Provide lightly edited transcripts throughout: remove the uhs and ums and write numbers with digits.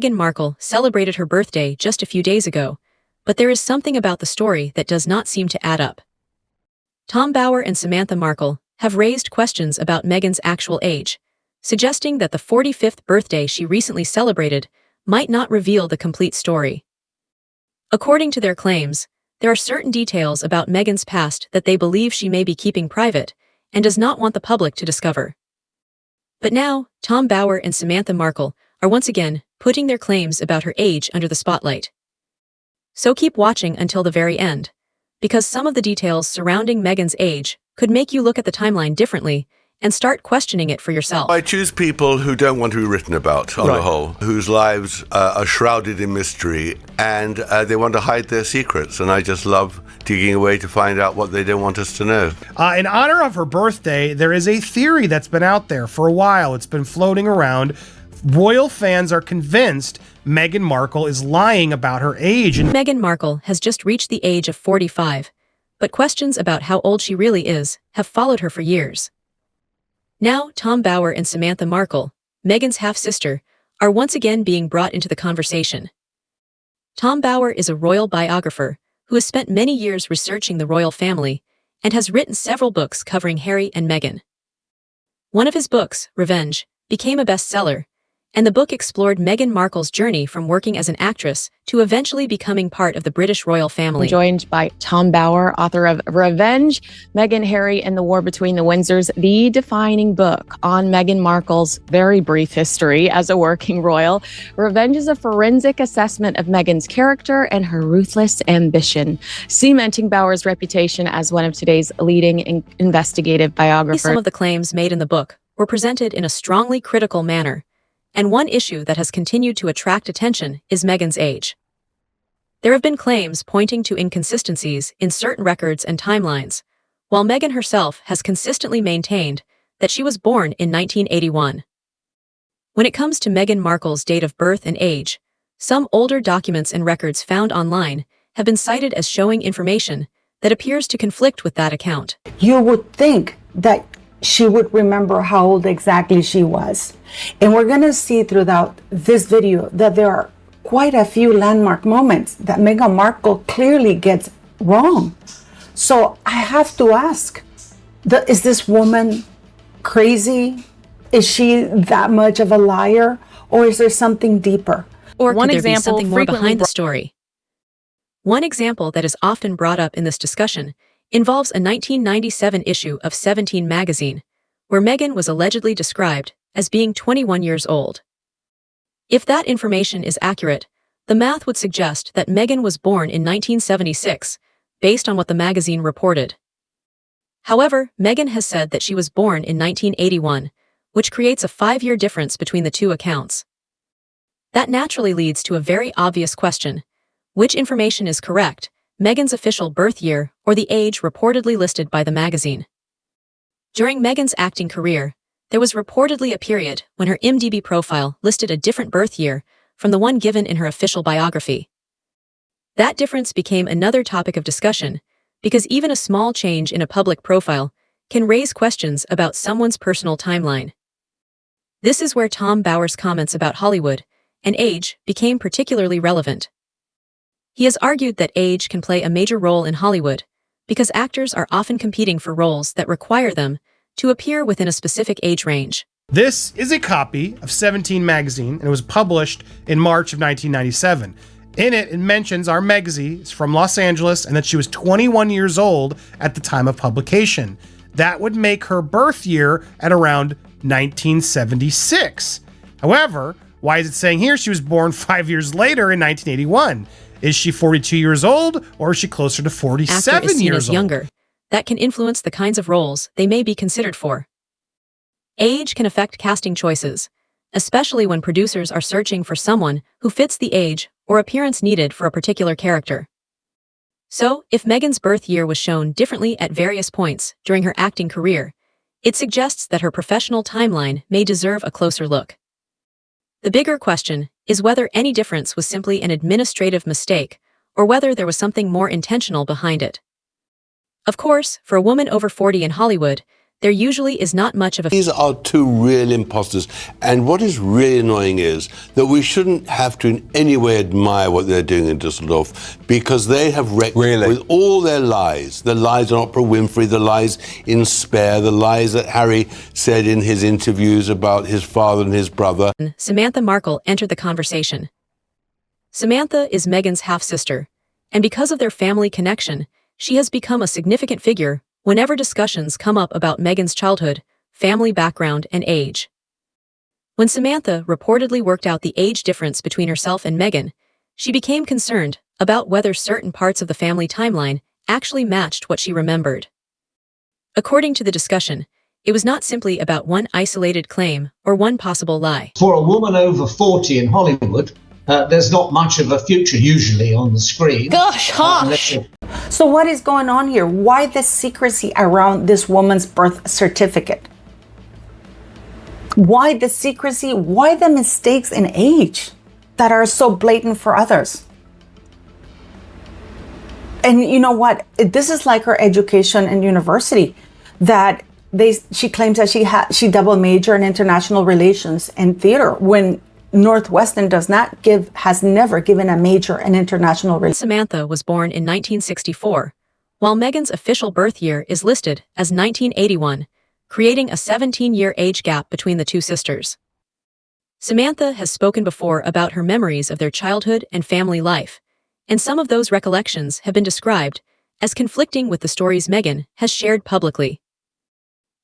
Meghan Markle celebrated her birthday just a few days ago, but there is something about the story that does not seem to add up. Tom Bower and Samantha Markle have raised questions about Meghan's actual age, suggesting that the 45th birthday she recently celebrated might not reveal the complete story. According to their claims, there are certain details about Meghan's past that they believe she may be keeping private and does not want the public to discover. But now, Tom Bower and Samantha Markle are once again putting their claims about her age under the spotlight. So keep watching until the very end, because some of the details surrounding Meghan's age could make you look at the timeline differently and start questioning it for yourself. I choose people who don't want to be written about, on the whole, whose lives are shrouded in mystery, and they want to hide their secrets, and I just love digging away to find out what they don't want us to know. In honor of her birthday, there is a theory that's been out there for a while. It's been floating around. Royal fans are convinced Meghan Markle is lying about her age. Meghan Markle has just reached the age of 45, but questions about how old she really is have followed her for years. Now, Tom Bower and Samantha Markle, Meghan's half-sister, are once again being brought into the conversation. Tom Bower is a royal biographer who has spent many years researching the royal family and has written several books covering Harry and Meghan. One of his books, Revenge, became a bestseller, and the book explored Meghan Markle's journey from working as an actress to eventually becoming part of the British royal family. I'm joined by Tom Bower, author of Revenge, Meghan, Harry, and the War Between the Windsors, the defining book on Meghan Markle's very brief history as a working royal. Revenge is a forensic assessment of Meghan's character and her ruthless ambition, cementing Bower's reputation as one of today's leading investigative biographers. Some of the claims made in the book were presented in a strongly critical manner, and one issue that has continued to attract attention is Meghan's age. There have been claims pointing to inconsistencies in certain records and timelines, while Meghan herself has consistently maintained that she was born in 1981. When it comes to Meghan Markle's date of birth and age, some older documents and records found online have been cited as showing information that appears to conflict with that account. You would think that she would remember how old exactly she was. And we're going to see throughout this video that there are quite a few landmark moments that Meghan Markle clearly gets wrong. So I have to ask, is this woman crazy? Is she that much of a liar? Or is there something deeper? Or could there be something more behind the story? One example that is often brought up in this discussion involves a 1997 issue of 17 magazine, where Meghan was allegedly described as being 21 years old. If that information is accurate, the math would suggest that Meghan was born in 1976, based on what the magazine reported. However, Meghan has said that she was born in 1981, which creates a 5-year difference between the two accounts. That naturally leads to a very obvious question: which information is correct, Meghan's official birth year or the age reportedly listed by the magazine? During Meghan's acting career, there was reportedly a period when her IMDb profile listed a different birth year from the one given in her official biography. That difference became another topic of discussion because even a small change in a public profile can raise questions about someone's personal timeline. This is where Tom Bower's comments about Hollywood and age became particularly relevant. He has argued that age can play a major role in Hollywood because actors are often competing for roles that require them to appear within a specific age range. This is a copy of 17 magazine, and it was published in March of 1997. In it, it mentions our Megsy is from Los Angeles and that she was 21 years old at the time of publication. That would make her birth year at around 1976. However, why is it saying here she was born 5 years later in 1981? Is she 42 years old, or is she closer to 47 Actor is seen years as old? younger. That can influence the kinds of roles they may be considered for. Age can affect casting choices, especially when producers are searching for someone who fits the age or appearance needed for a particular character. So, if Meghan's birth year was shown differently at various points during her acting career, it suggests that her professional timeline may deserve a closer look. The bigger question is whether any difference was simply an administrative mistake or whether there was something more intentional behind it. Of course, for a woman over 40 in Hollywood, there usually is not much of a... These are two real imposters. And what is really annoying is that we shouldn't have to in any way admire what they're doing in Dusseldorf, because they have wrecked with all their lies. The lies on Oprah Winfrey, the lies in Spare, the lies that Harry said in his interviews about his father and his brother. Samantha Markle entered the conversation. Samantha is Meghan's half-sister, and because of their family connection, she has become a significant figure whenever discussions come up about Meghan's childhood, family background, and age. When Samantha reportedly worked out the age difference between herself and Meghan, she became concerned about whether certain parts of the family timeline actually matched what she remembered. According to the discussion, it was not simply about one isolated claim or one possible lie. For a woman over 40 in Hollywood, there's not much of a future usually on the screen. Gosh, harsh. So what is going on here? Why the secrecy around this woman's birth certificate? Why the secrecy? Why the mistakes in age that are so blatant for others? And you know what? This is like her education in university, that she claims that she double major in international relations and theater, when Northwestern has never given a major in international relations. Samantha was born in 1964, while Meghan's official birth year is listed as 1981, creating a 17-year age gap between the two sisters. Samantha has spoken before about her memories of their childhood and family life, and some of those recollections have been described as conflicting with the stories Meghan has shared publicly.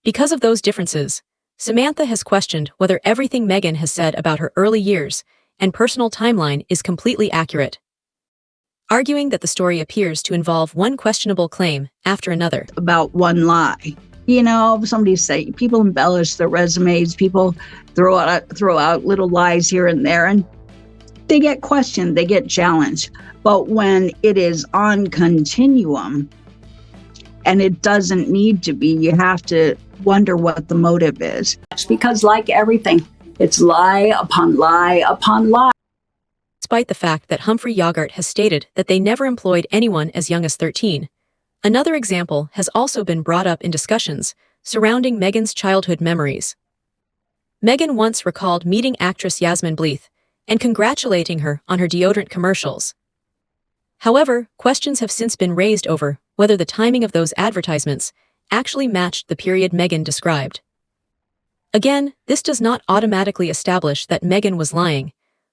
Because of those differences, Samantha has questioned whether everything Meghan has said about her early years and personal timeline is completely accurate, arguing that the story appears to involve one questionable claim after another. About one lie. You know, somebody say, people embellish their resumes, people throw out little lies here and there, and they get questioned, they get challenged. But when it is on continuum, and it doesn't need to be, you have to wonder what the motive is. Because like everything, it's lie upon lie upon lie. Despite the fact that Humphrey Yogurt has stated that they never employed anyone as young as 13, another example has also been brought up in discussions surrounding Meghan's childhood memories. Meghan once recalled meeting actress Yasmin Bleeth and congratulating her on her deodorant commercials. However, questions have since been raised over whether the timing of those advertisements actually matched the period Meghan described. Again, this does not automatically establish that Meghan was lying,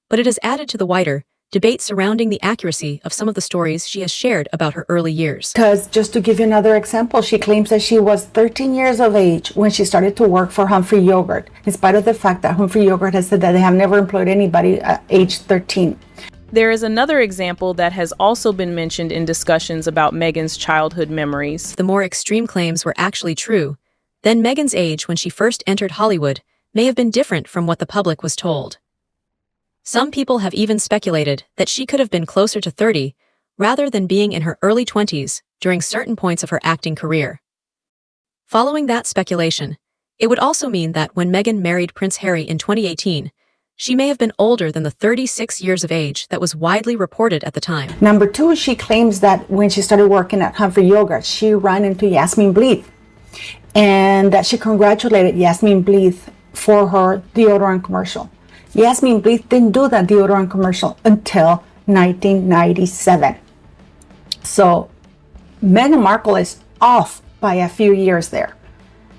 but it has added to the wider debate surrounding the accuracy of some of the stories she has shared about her early years. Because, just to give you another example, she claims that she was 13 years of age when she started to work for Humphrey Yogurt, in spite of the fact that Humphrey Yogurt has said that they have never employed anybody at age 13. There is another example that has also been mentioned in discussions about Meghan's childhood memories. If the more extreme claims were actually true, then Meghan's age when she first entered Hollywood may have been different from what the public was told. Some people have even speculated that she could have been closer to 30 rather than being in her early 20s during certain points of her acting career. Following that speculation, it would also mean that when Meghan married Prince Harry in 2018, she may have been older than the 36 years of age that was widely reported at the time. Number two, she claims that when she started working at Humphrey Yogurt, she ran into Yasmin Bleeth, and that she congratulated Yasmin Bleeth for her deodorant commercial. Yasmin Bleeth didn't do that deodorant commercial until 1997. So Meghan Markle is off by a few years there.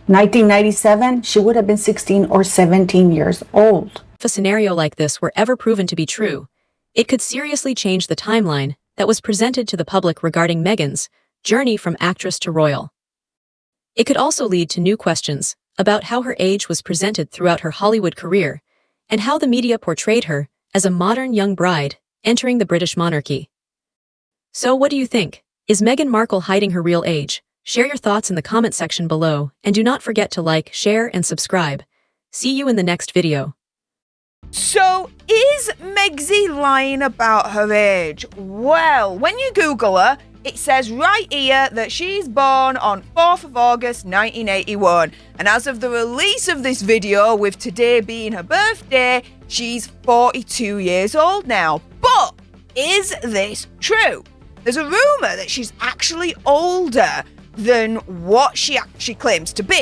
1997, she would have been 16 or 17 years old. If a scenario like this were ever proven to be true, it could seriously change the timeline that was presented to the public regarding Meghan's journey from actress to royal. It could also lead to new questions about how her age was presented throughout her Hollywood career and how the media portrayed her as a modern young bride entering the British monarchy. So what do you think? Is Meghan Markle hiding her real age? Share your thoughts in the comment section below, and do not forget to like, share, and subscribe. See you in the next video. So, is Megzy lying about her age? Well, when you Google her, it says right here that she's born on 4th of August 1981. And as of the release of this video, with today being her birthday, she's 42 years old now. But is this true? There's a rumour that she's actually older than what she actually claims to be.